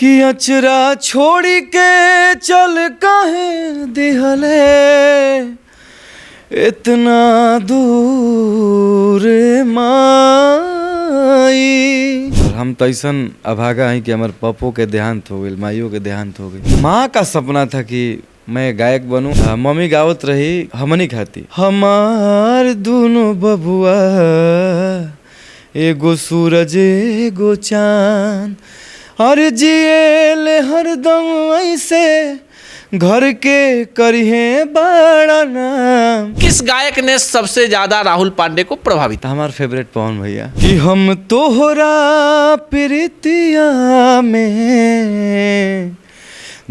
कि अचरा छोड़ी के चल काहे दिहले इतना दूर माई। और हम तो ऐसा अभागा हैं कि हमारे पप्पो के देहांत हो गई, माइयों के देहांत हो गई। माँ का सपना था कि मैं गायक बनूं। मम्मी गावत रही हमनी खाती, हमार दोनों बबुआ एगो सूरज एगो चांद, और जिएल हरदम ऐसे घर के करिए बड़ा नाम। किस गायक ने सबसे ज्यादा राहुल पांडे को प्रभावित? हमारा फेवरेट पवन भैया। कि हम तोहरा प्रीतिया में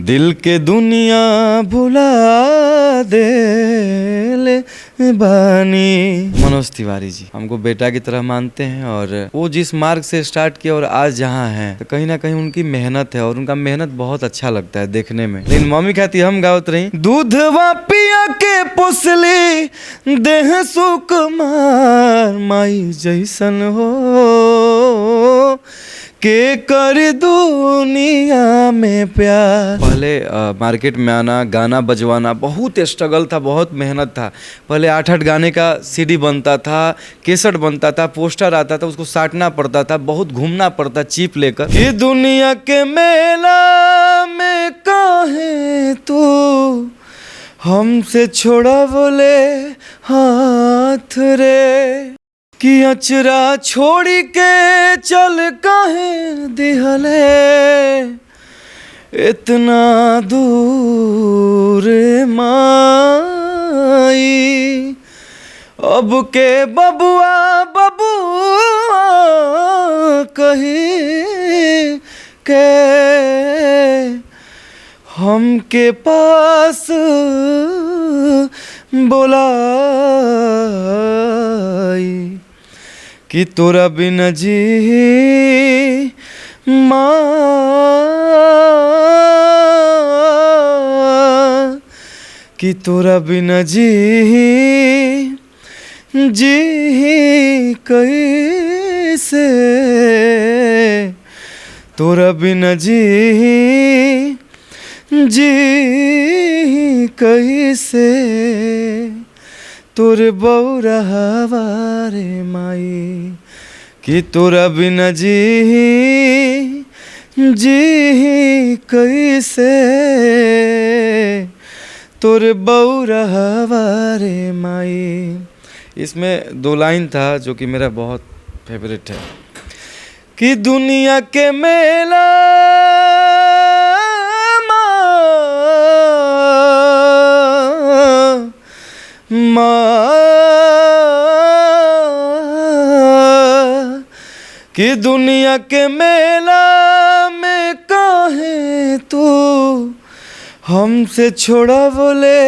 दिल के दुनिया भुला दे बानी। मनोज तिवारी जी हमको बेटा की तरह मानते हैं, और वो जिस मार्ग से स्टार्ट किया और आज जहाँ हैं तो कहीं ना कहीं उनकी मेहनत है, और उनका मेहनत बहुत अच्छा लगता है देखने में। लेकिन मम्मी कहती हम गावत रही, दूधवा पिया के पोसली देह सुकुमार, माई जैसन हो के कर दुनिया में प्यार। पहले मार्केट में आना, गाना बजवाना बहुत स्ट्रगल था, बहुत मेहनत था। पहले 8-8 गाने का सीडी बनता था, केसट बनता था, पोस्टर आता था, उसको साटना पड़ता था, बहुत घूमना पड़ता चिप लेकर। ये दुनिया के मेला में काहे तू हमसे छोड़ा बोले हाथ रे, कि अचरा छोड़ी के चल काहे दिहले इतना दूर माई। अब के बबुआ बबुआ कही के हमके पास बोलाई, कि तोरा बिना जी माँ, कि तोरा बिना जी कैसे, तोरा बिना जी कैसे, तोरे बौरहवा रे माई, कि तोरा बिना जी कैसे, तोरे बौरहवा रे माई। इसमें 2 लाइन था जो कि मेरा बहुत फेवरेट है, कि दुनिया के मेला कि दुनिया के मेला में काहे तू हमसे छोड़ा बोले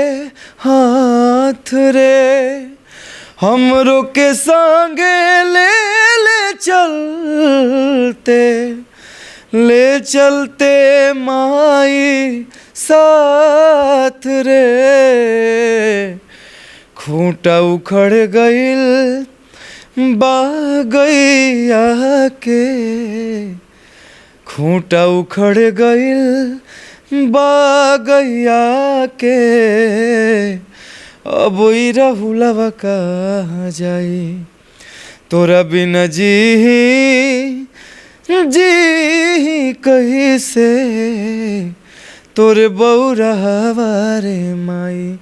हाथ रे, हमरो के संगे ले चलते माई साथ रे। खूंटा उखड़ गइल बागैया के, खूंटा उखड़ गइल बागैया के, अब ई राहुलवा कहाँ जाई, तोरा बिना जी कैसे, तोरे बौरहवा रे माई।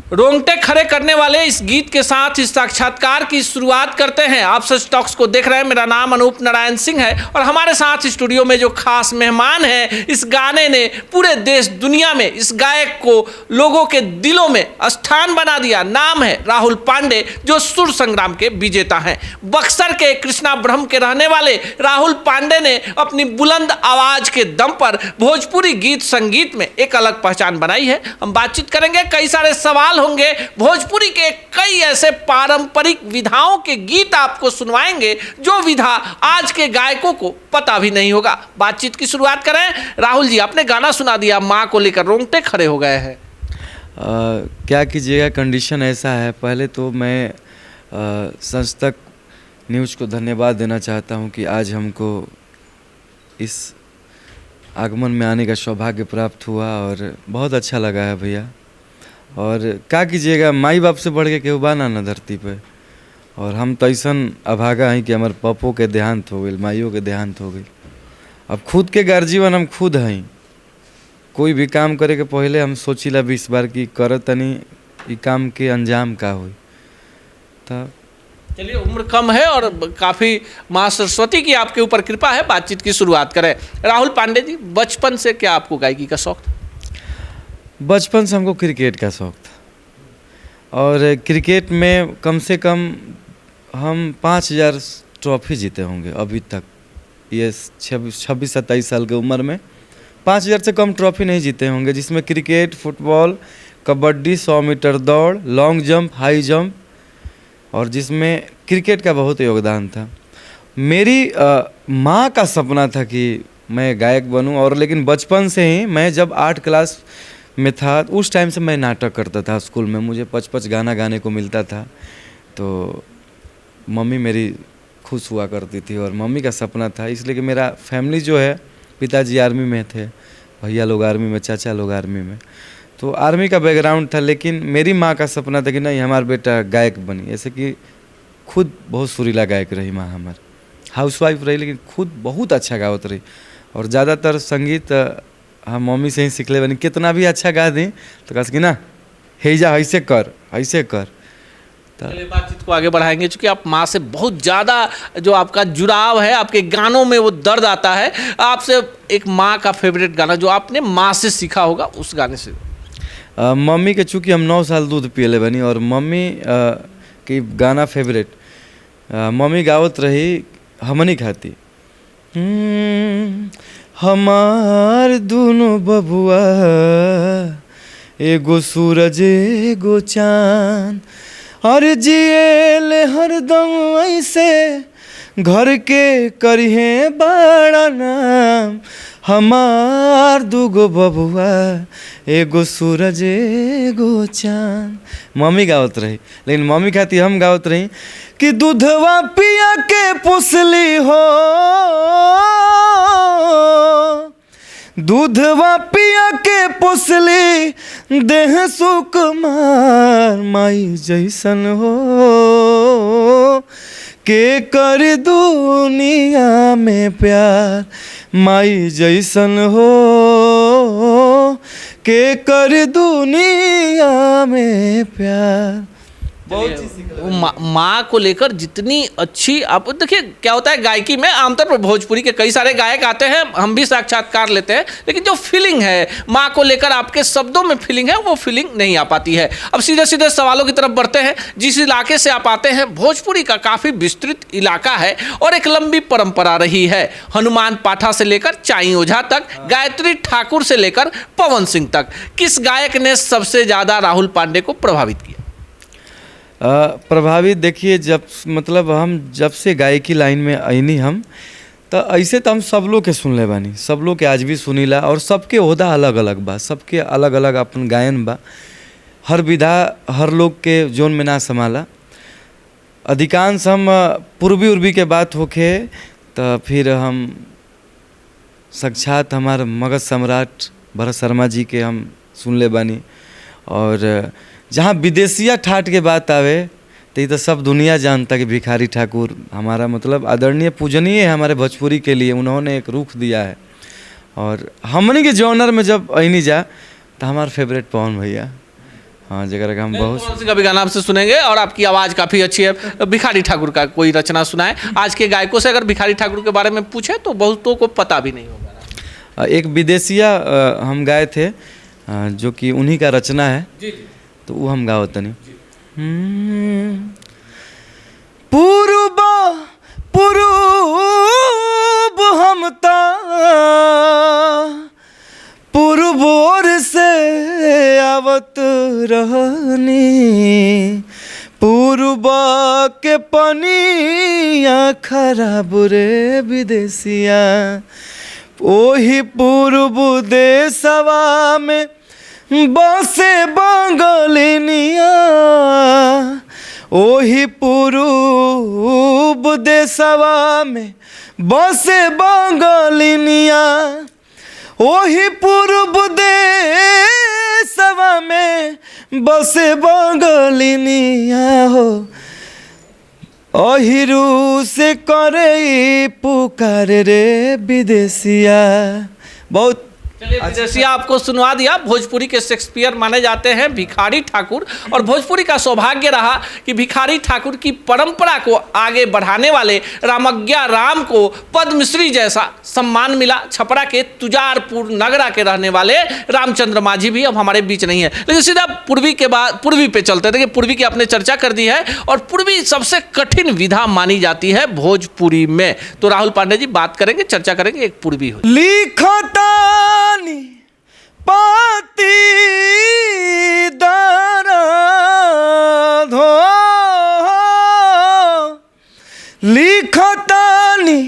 रोंगटे खड़े करने वाले इस गीत के साथ इस साक्षात्कार की शुरुआत करते हैं। आप सच टॉक्स को देख रहे हैं, मेरा नाम अनूप नारायण सिंह है, और हमारे साथ स्टूडियो में जो खास मेहमान हैं, इस गाने ने पूरे देश दुनिया में इस गायक को लोगों के दिलों में स्थान बना दिया। नाम है राहुल पांडे, जो सुर संग्राम के विजेता हैं। बक्सर के कृष्णा ब्रह्म के रहने वाले राहुल पांडे ने अपनी बुलंद आवाज के दम पर भोजपुरी गीत संगीत में एक अलग पहचान बनाई है। हम बातचीत करेंगे, कई सारे सवाल होंगे, भोजपुरी के कई ऐसे पारंपरिक विधाओं के गीत आपको सुनवाएंगे जो विधा आज के गायकों को पता भी नहीं होगा। बातचीत की शुरुआत करें। राहुल जी, आपने गाना सुना दिया माँ को लेकर, रोंगटे खड़े हो गए हैं। क्या कीजिएगा, कंडीशन ऐसा है। पहले तो मैं संस्थक न्यूज़ को धन्यवाद देना चाहता हूं कि आज हमको इस आगमन में आने का सौभाग्य प्राप्त हुआ और बहुत अच्छा लगा है भैया। और क्या कीजिएगा, माई बाप से बढ़ के केहू बा ना धरती पे। और हम तो ऐसन अभागा हैं कि हमारे पप्पो के देहांत हो गई, माइयों के देहांत हो गई। अब खुद के गार्जियन हम खुद हैं। कोई भी काम करे के पहले हम सोचिला 20 बार कि कर तनी ई काम के अंजाम का होई। तब चलिए, उम्र कम है और काफ़ी माँ सरस्वती की आपके ऊपर कृपा है। बातचीत की शुरुआत करें। राहुल पांडे जी, बचपन से क्या आपको गायकी का शौक था? बचपन से हमको क्रिकेट का शौक था और क्रिकेट में कम से कम हम 5000 ट्रॉफी जीते होंगे अभी तक। ये 26-27 साल की उम्र में 5000 से कम ट्रॉफी नहीं जीते होंगे, जिसमें क्रिकेट, फुटबॉल, कबड्डी, 100 मीटर दौड़, लॉन्ग जंप, हाई जंप, और जिसमें क्रिकेट का बहुत योगदान था। मेरी माँ का सपना था कि मैं गायक बनूं, और लेकिन बचपन से ही मैं जब 8 क्लास में था उस टाइम से मैं नाटक करता था स्कूल में। मुझे 5-5 गाना गाने को मिलता था, तो मम्मी मेरी खुश हुआ करती थी और मम्मी का सपना था। इसलिए कि मेरा फैमिली जो है, पिताजी आर्मी में थे, भैया लोग आर्मी में, चाचा लोग आर्मी में, तो आर्मी का बैकग्राउंड था। लेकिन मेरी माँ का सपना था कि नहीं, हमारा बेटा गायक बनी। ऐसे कि खुद बहुत सुरीला गायक रही माँ हमारी, हाउसवाइफ रही, लेकिन खुद बहुत अच्छा गावत रही। और ज़्यादातर संगीत हम मम्मी से ही सीख ले बनी। कितना भी अच्छा गा दी तो कहा कि ना, हेजा ऐसे कर, ऐसे कर। चलिए, बातचीत को आगे बढ़ाएंगे। चूँकि आप माँ से बहुत ज़्यादा जो आपका जुड़ाव है, आपके गानों में वो दर्द आता है। आपसे एक माँ का फेवरेट गाना जो आपने माँ से सीखा होगा, उस गाने से। मम्मी के चूँकि हम 9 साल दूध पियले बनी और मम्मी की गाना फेवरेट मम्मी गावत रही, हमनी खाती। हमार दोनों बबुआ, एगो सूरज एगो चांद, और जिएल हरदम ऐसे घर के करिहे बड़ा नाम। हमार दूगो बबुआ, एगो सूरज एगो चांद। मम्मी गावत रही, लेकिन मम्मी खाती हम गावत रही कि दूधवा पिया के पुसली हो, दूधवा पिया के पुसली, देह सुकुमार माई जैसन हो, के कर दुनिया में प्यार माई जैसन हो, के कर दुनिया में प्यार। माँ को लेकर जितनी अच्छी, आप देखिए क्या होता है गायकी में, आमतौर पर भोजपुरी के कई सारे गायक आते हैं, हम भी साक्षात्कार लेते हैं, लेकिन जो फीलिंग है माँ को लेकर, आपके शब्दों में फीलिंग है, वो फीलिंग नहीं आ पाती है। अब सीधे सीधे सवालों की तरफ बढ़ते हैं। जिस इलाके से आप आते हैं, भोजपुरी का काफ़ी विस्तृत इलाका है और एक लंबी परंपरा रही है। हनुमान पाठा से लेकर चाई ओझा तक, गायत्री ठाकुर से लेकर पवन सिंह तक, किस गायक ने सबसे ज़्यादा राहुल पांडे को प्रभावित किया? प्रभावित देखिए, जब मतलब हम जब से गायकी लाइन में आईनी हम, तो ऐसे तो हम सब लोग के सुन ले बानी, सब लोग के आज भी सुनीला, और सबके ओहदा अलग अलग बा, सबके अलग अलग अपन गायन बा। हर विधा हर लोग के जोन में ना समाला। अधिकांश हम पूर्वी उर्वी के बात होके तो फिर हम साक्षात हमारे मगध सम्राट भरत शर्मा जी के हम सुन ले बानी। और जहाँ विदेशिया ठाट के बात आवे तो ये तो सब दुनिया जानता कि भिखारी ठाकुर हमारा मतलब आदरणीय पूजनीय है हमारे भोजपुरी के लिए। उन्होंने एक रुख दिया है। और हमने के जॉनर में जब आईनी जा तो हमारा फेवरेट पवन भैया, हाँ, जगह हम बहुत का भी गाना आपसे सुनेंगे और आपकी आवाज़ काफ़ी अच्छी है। भिखारी ठाकुर का कोई रचना सुनाए। आज के गायकों से अगर भिखारी ठाकुर के बारे में पूछे तो बहुतों को पता भी नहीं होगा। एक विदेशिया हम गाए थे जो कि उन्हीं का रचना है, तो वो हम गाओ तनी। पूर्व पूर्व हम ता पूर्व ओर से आवत रहनी, पूर्व के पनिया खराब रे विदेशिया, ओही पूर्व देशवा में बसे बंगलिनिया ओही पूर्व देशवा में बसे बंगलिनिया ओही पूर्व देशवा में बसे बंगलिनिया हो अहिरू से करे पुकार रे विदेशिया। बहुत चलिए विदेशिया आपको सुनवा दिया। भोजपुरी के शेक्सपियर माने जाते हैं भिखारी ठाकुर, और भोजपुरी का सौभाग्य रहा कि भिखारी ठाकुर की परंपरा को आगे बढ़ाने वाले रामज्ञा राम को पद्मश्री जैसा सम्मान मिला। छपरा के तुजारपुर नगरा के रहने वाले रामचंद्र माझी भी अब हमारे बीच नहीं है। लेकिन सीधा पूर्वी के बाद पूर्वी पे चलते हैं। देखिए पूर्वी की आपने चर्चा कर दी है, और पूर्वी सबसे कठिन विधा मानी जाती है भोजपुरी में। तो राहुल पांडे जी बात करेंगे, चर्चा करेंगे एक पूर्वी हो। लिखतानी पाती दर्द हो लिखतानी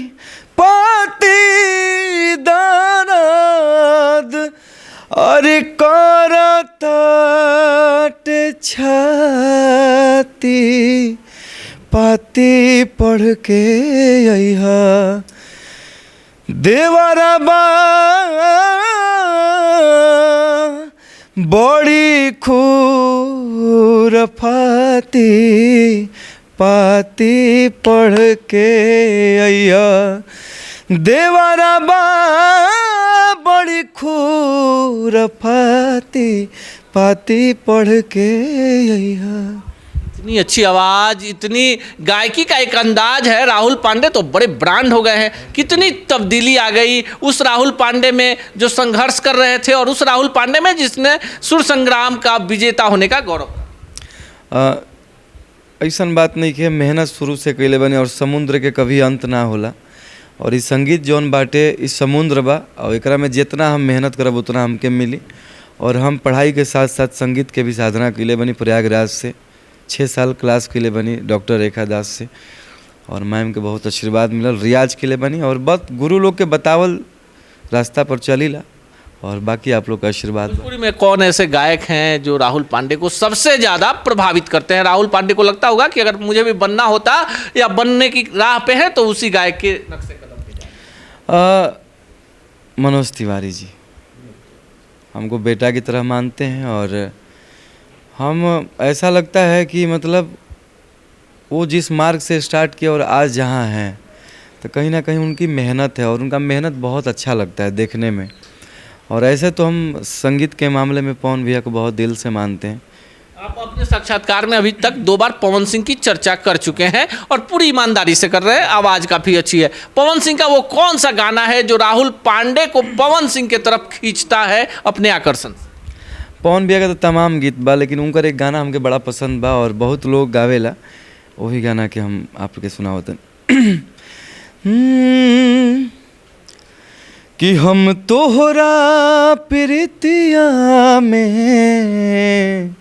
पाती दर्द अरे करत छाती पाती पढ़ के अइहा देवरा बा बड़ी खुरफाती पाती पढ़ के अइया देवरा बा बड़ी खुरफाती पाती पढ़ के अइया। इतनी अच्छी आवाज़, इतनी गायकी का एक अंदाज है। राहुल पांडे तो बड़े ब्रांड हो गए हैं। कितनी तब्दीली आ गई उस राहुल पांडे में जो संघर्ष कर रहे थे, और उस राहुल पांडे में जिसने सुर संग्राम का विजेता होने का गौरव। ऐसन बात नहीं कि मेहनत शुरू से कैले बने और समुद्र के कभी अंत ना होला। और इस संगीत जौन बाटे इस समुद्र बा, और एकरा में जितना हम मेहनत करब उतना हमके मिली। और हम पढ़ाई के साथ साथ संगीत के भी साधना कैले बनी प्रयागराज से 6 साल क्लास के लिए बनी डॉक्टर रेखा दास से, और मैम के बहुत आशीर्वाद मिलल। रियाज के लिए बनी और बस गुरु लोग के बतावल रास्ता पर चलीला, और बाकी आप लोग का आशीर्वाद। भोजपुरी में कौन ऐसे गायक हैं जो राहुल पांडे को सबसे ज़्यादा प्रभावित करते हैं? राहुल पांडे को लगता होगा कि अगर मुझे भी बनना होता या बनने की राह पे है तो उसी गायक के नक्शे कदम पे जाए। मनोज तिवारी जी हमको बेटा की तरह मानते हैं, और हम ऐसा लगता है कि मतलब वो जिस मार्ग से स्टार्ट किया और आज जहाँ हैं, तो कहीं ना कहीं उनकी मेहनत है, और उनका मेहनत बहुत अच्छा लगता है देखने में। और ऐसे तो हम संगीत के मामले में पवन भैया को बहुत दिल से मानते हैं। आप अपने साक्षात्कार में अभी तक 2 बार पवन सिंह की चर्चा कर चुके हैं, और पूरी ईमानदारी से कर रहे हैं। आवाज़ काफ़ी अच्छी है। पवन सिंह का वो कौन सा गाना है जो राहुल पांडे को पवन सिंह के तरफ खींचता है अपने आकर्षण? पवन भैया का तो तमाम गीत बा, लेकिन उनका एक गाना हमके बड़ा पसंद बा और बहुत लोग गावेला, वही गाना के हम आपके सुनावतन। कि हम तोहरा प्रीतिया में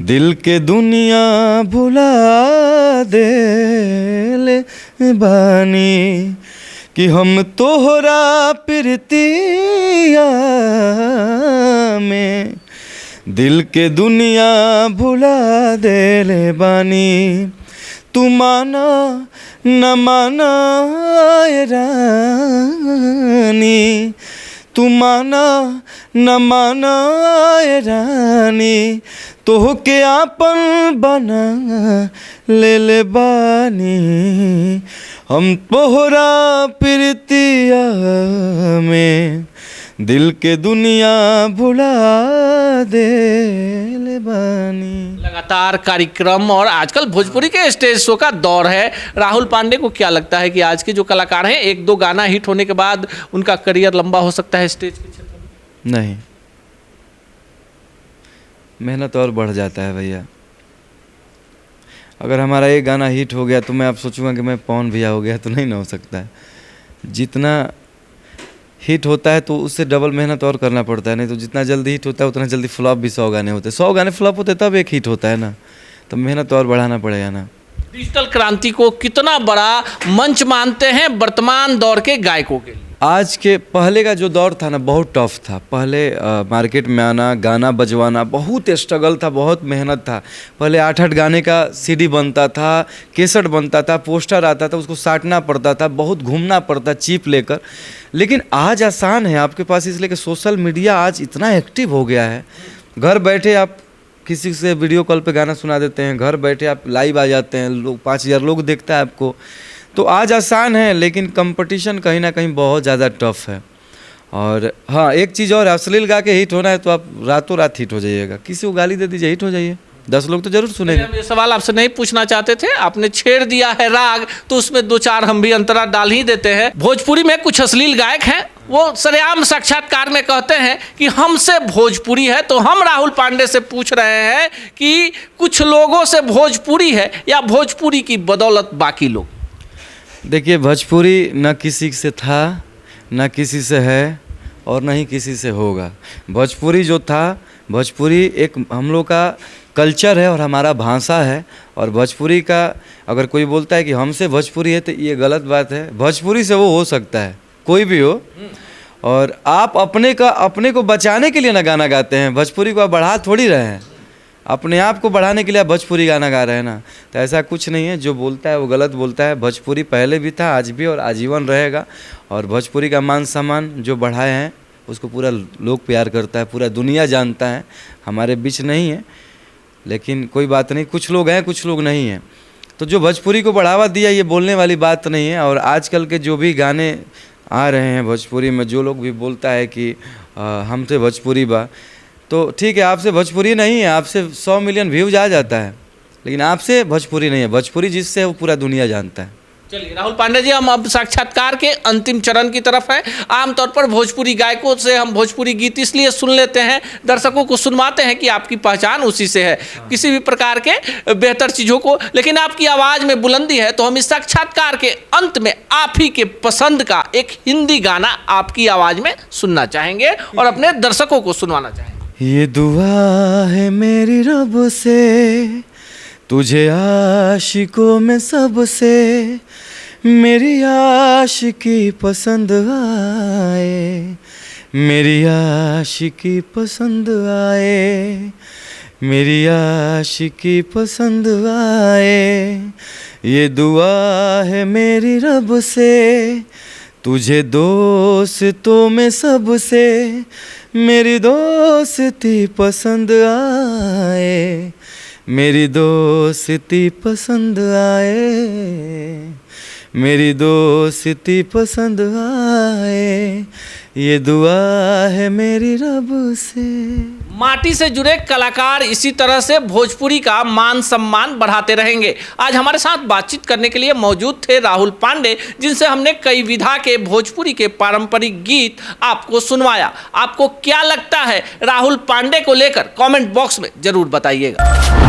दिल के दुनिया भुला देले बानी। कि हम तोहरा प्रीतिया में दिल के दुनिया भुला देले बानी। तू माना न माना ए रानी, तू माना न माना ए रानी, तोहके आपन बना ले ले बानी। हम तोहरा प्रीतिया में दिल के दुनिया भुला देले बानी। लगातार कार्यक्रम और आजकल भोजपुरी के स्टेज शो का दौर है। राहुल पांडे को क्या लगता है कि आज के जो कलाकार हैं, 1-2 गाना हिट होने के बाद उनका करियर लंबा हो सकता है स्टेज के क्षेत्र में? नहीं, मेहनत और बढ़ जाता है भैया। अगर हमारा एक गाना हिट हो गया तो मैं अब सोचूंगा कि मैं पवन भैया हो गया, तो नहीं ना हो सकता है। जितना हिट होता है तो उससे डबल मेहनत और करना पड़ता है, नहीं तो जितना जल्दी हिट होता है उतना जल्दी फ्लॉप भी 100 गाने होते हैं। 100 गाने फ्लॉप होते तब एक हिट होता है ना, तो मेहनत और बढ़ाना पड़ेगा ना। डिजिटल क्रांति को कितना बड़ा मंच मानते हैं वर्तमान दौर के गायकों के लिए? आज के पहले का जो दौर था ना बहुत टफ था। पहले मार्केट में आना, गाना बजवाना बहुत स्ट्रगल था, बहुत मेहनत था। पहले 8-8 गाने का सीडी बनता था, कैसेट बनता था, पोस्टर आता था, उसको साटना पड़ता था, बहुत घूमना पड़ता चिप लेकर। लेकिन आज आसान है आपके पास, इसलिए कि सोशल मीडिया आज इतना एक्टिव हो गया है। घर बैठे आप किसी से वीडियो कॉल पे गाना सुना देते हैं, घर बैठे आप लाइव आ जाते हैं, लोग 5000 लोग देखता है आपको। तो आज आसान है, लेकिन कंपटीशन कहीं ना कहीं बहुत ज़्यादा टफ है। और हाँ, एक चीज़ और, अश्लील गा के हिट होना है तो आप रातों रात हिट हो जाइएगा। किसी को गाली दे दीजिए, हिट हो जाइए, 10 लोग तो जरूर सुनेंगे। हम ये सवाल आपसे नहीं पूछना चाहते थे, आपने छेड़ दिया है राग तो उसमें 2-4 हम भी अंतरा डाल ही देते हैं। भोजपुरी में कुछ अश्लील गायक हैं, वो सरेआम साक्षात्कार में कहते हैं कि हमसे भोजपुरी है। तो हम राहुल पांडे से पूछ रहे हैं कि कुछ लोगों से भोजपुरी है या भोजपुरी की बदौलत बाकी लोग? देखिए, भोजपुरी न किसी से था, न किसी से है, और न ही किसी से होगा। भोजपुरी जो था, भोजपुरी एक हम लोग का कल्चर है और हमारा भाषा है। और भोजपुरी का अगर कोई बोलता है कि हमसे भोजपुरी है तो ये गलत बात है। भोजपुरी से वो हो सकता है, कोई भी हो। और आप अपने को बचाने के लिए ना गाना गाते हैं, भोजपुरी को आप बढ़ा थोड़ी रहे हैं। अपने आप को बढ़ाने के लिए आप भोजपुरी गाना गा रहे हैं ना, तो ऐसा कुछ नहीं है। जो बोलता है वो गलत बोलता है। भोजपुरी पहले भी था, आज भी और आजीवन रहेगा। और भोजपुरी का मान सम्मान जो बढ़ाए हैं उसको पूरा लोग प्यार करता है, पूरा दुनिया जानता है। हमारे बीच नहीं है, लेकिन कोई बात नहीं, कुछ लोग हैं कुछ लोग नहीं हैं। तो जो भोजपुरी को बढ़ावा दिया, ये बोलने वाली बात नहीं है। और आजकल के जो भी गाने आ रहे हैं भोजपुरी में, जो लोग भी बोलता है कि हमसे भोजपुरी बा, तो ठीक है, आपसे भोजपुरी नहीं है, आपसे 100 मिलियन व्यूज आ जाता है, लेकिन आपसे भोजपुरी नहीं है। भोजपुरी जिससे है वो पूरा दुनिया जानता है। चलिए राहुल पांडे जी, हम अब साक्षात्कार के अंतिम चरण की तरफ हैं। आमतौर पर भोजपुरी गायकों से हम भोजपुरी गीत इसलिए सुन लेते हैं, दर्शकों को सुनवाते हैं कि आपकी पहचान उसी से है, किसी भी प्रकार के बेहतर चीज़ों को। लेकिन आपकी आवाज़ में बुलंदी है, तो हम इस साक्षात्कार के अंत में आप ही के पसंद का एक हिंदी गाना आपकी आवाज़ में सुनना चाहेंगे और अपने दर्शकों को सुनवाना चाहेंगे। ये दुआ है मेरी रब से, तुझे आशिकों में सबसे मेरी आशिकी पसंद आए, मेरी आशिकी पसंद आए, मेरी आशिकी पसंद आए। ये दुआ है मेरी रब से, तुझे दोस्तों में सबसे मेरी दोस्ती पसंद आए, मेरी दोस्ती पसंद आए, मेरी दोस्ती पसंद आए। ये दुआ है मेरी रब से। माटी से जुड़े कलाकार इसी तरह से भोजपुरी का मान सम्मान बढ़ाते रहेंगे। आज हमारे साथ बातचीत करने के लिए मौजूद थे राहुल पांडे, जिनसे हमने कई विधा के भोजपुरी के पारंपरिक गीत आपको सुनवाया। आपको क्या लगता है राहुल पांडे को लेकर, कमेंट बॉक्स में जरूर बताइएगा।